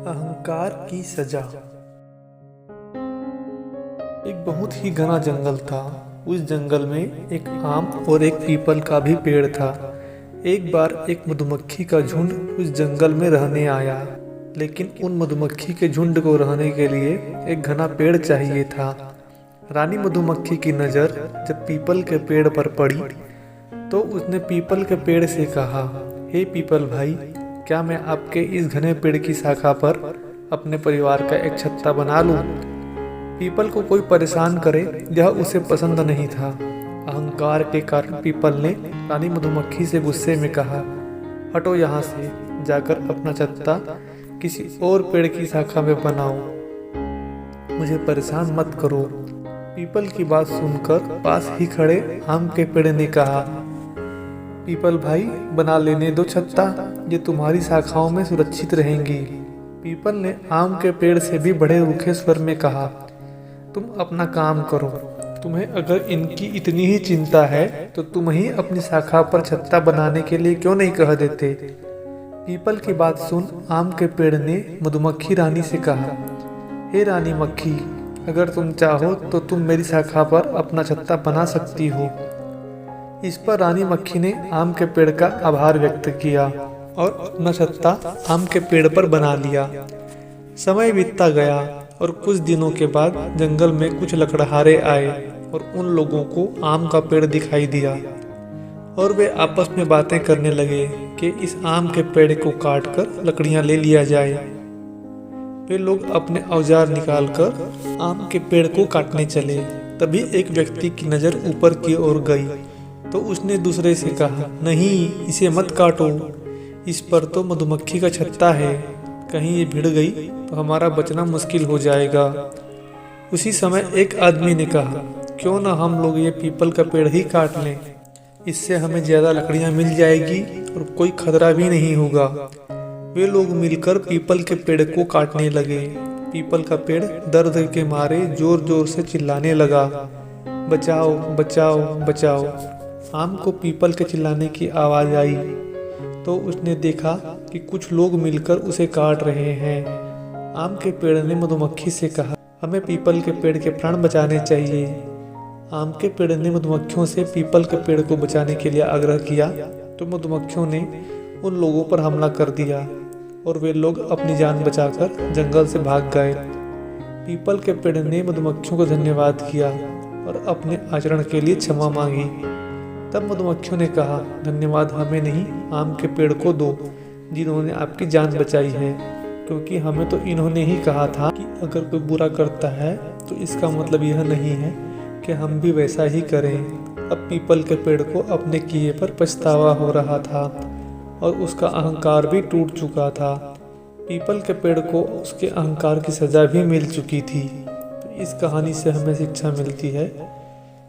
अहंकार की सजा। एक बहुत ही घना जंगल था। उस जंगल में एक आम और एक पीपल का भी पेड़ था। एक बार एक मधुमक्खी का झुंड उस जंगल में रहने आया, लेकिन उन मधुमक्खी के झुंड को रहने के लिए एक घना पेड़ चाहिए था। रानी मधुमक्खी की नज़र जब पीपल के पेड़ पर पड़ी तो उसने पीपल के पेड़ से कहा, हे पीपल भाई, क्या मैं आपके इस घने पेड़ की शाखा पर अपने परिवार का एक छत्ता बना लूं? पीपल को कोई परेशान करे यह उसे पसंद नहीं था। अहंकार के कारण पीपल ने रानी मधुमक्खी से गुस्से में कहा, हटो यहाँ से, जाकर अपना छत्ता किसी और पेड़ की शाखा में बनाओ, मुझे परेशान मत करो। पीपल की बात सुनकर पास ही खड़े आम के पेड़ ने कहा, पीपल भाई, बना लेने दो छत्ता, ये तुम्हारी शाखाओं में सुरक्षित रहेंगी। पीपल ने आम के पेड़ से भी बड़े रूखे स्वर में कहा, तुम अपना काम करो, तुम्हें अगर इनकी इतनी ही चिंता है तो तुम ही अपनी शाखा पर छत्ता बनाने के लिए क्यों नहीं कह देते। पीपल की बात सुन आम के पेड़ ने मधुमक्खी रानी से कहा, हे रानी मक्खी, अगर तुम चाहो तो तुम मेरी शाखा पर अपना छत्ता बना सकती हो। इस पर रानी मक्खी ने आम के पेड़ का आभार व्यक्त किया और अपना छत्ता आम के पेड़ पर बना लिया। समय बीतता गया और कुछ दिनों के बाद जंगल में कुछ लकड़हारे आए और उन लोगों को आम का पेड़ दिखाई दिया और वे आपस में बातें करने लगे कि इस आम के पेड़ को काटकर लकड़ियां ले लिया जाए। वे लोग अपने औजार निकालकर आम के पेड़ को काटने चले। तभी एक व्यक्ति की नज़र ऊपर की ओर गई तो उसने दूसरे से कहा, नहीं, इसे मत काटो, इस पर तो मधुमक्खी का छत्ता है, कहीं ये भिड़ गई तो हमारा बचना मुश्किल हो जाएगा। उसी समय एक आदमी ने कहा, क्यों ना हम लोग ये पीपल का पेड़ ही काट लें, इससे हमें ज़्यादा लकड़ियाँ मिल जाएगी और कोई खतरा भी नहीं होगा। वे लोग मिलकर पीपल के पेड़ को काटने लगे। पीपल का पेड़ दर्द के मारे जोर जोर से चिल्लाने लगा, बचाओ बचाओ बचाओ। आम को पीपल के चिल्लाने की आवाज़ आई तो उसने देखा कि कुछ लोग मिलकर उसे काट रहे हैं। आम के पेड़ ने मधुमक्खी से कहा, हमें पीपल के पेड़ के प्राण बचाने चाहिए। आम के पेड़ ने मधुमक्खियों से पीपल के पेड़ को बचाने के लिए आग्रह किया तो मधुमक्खियों ने उन लोगों पर हमला कर दिया और वे लोग अपनी जान बचाकर जंगल से भाग गए। पीपल के पेड़ ने मधुमक्खियों को धन्यवाद किया और अपने आचरण के लिए क्षमा मांगी। तब मधुमक्खियों ने कहा, धन्यवाद हमें नहीं, आम के पेड़ को दो जिन्होंने आपकी जान बचाई है, क्योंकि हमें तो इन्होंने ही कहा था कि अगर कोई बुरा करता है तो इसका मतलब यह नहीं है कि हम भी वैसा ही करें। अब पीपल के पेड़ को अपने किए पर पछतावा हो रहा था और उसका अहंकार भी टूट चुका था। पीपल के पेड़ को उसके अहंकार की सजा भी मिल चुकी थी। तो इस कहानी से हमें शिक्षा मिलती है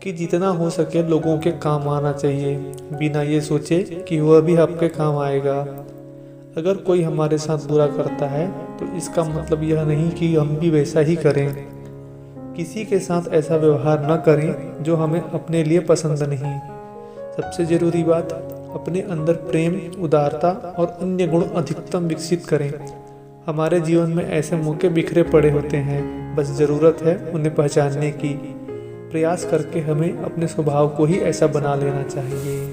कि जितना हो सके लोगों के काम आना चाहिए, बिना ये सोचे कि वह भी आपके काम आएगा। अगर कोई हमारे साथ बुरा करता है तो इसका मतलब यह नहीं कि हम भी वैसा ही करें। किसी के साथ ऐसा व्यवहार न करें जो हमें अपने लिए पसंद नहीं। सबसे ज़रूरी बात, अपने अंदर प्रेम, उदारता और अन्य गुण अधिकतम विकसित करें। हमारे जीवन में ऐसे मौके बिखरे पड़े होते हैं, बस ज़रूरत है उन्हें पहचानने की। प्रयास करके हमें अपने स्वभाव को ही ऐसा बना लेना चाहिए।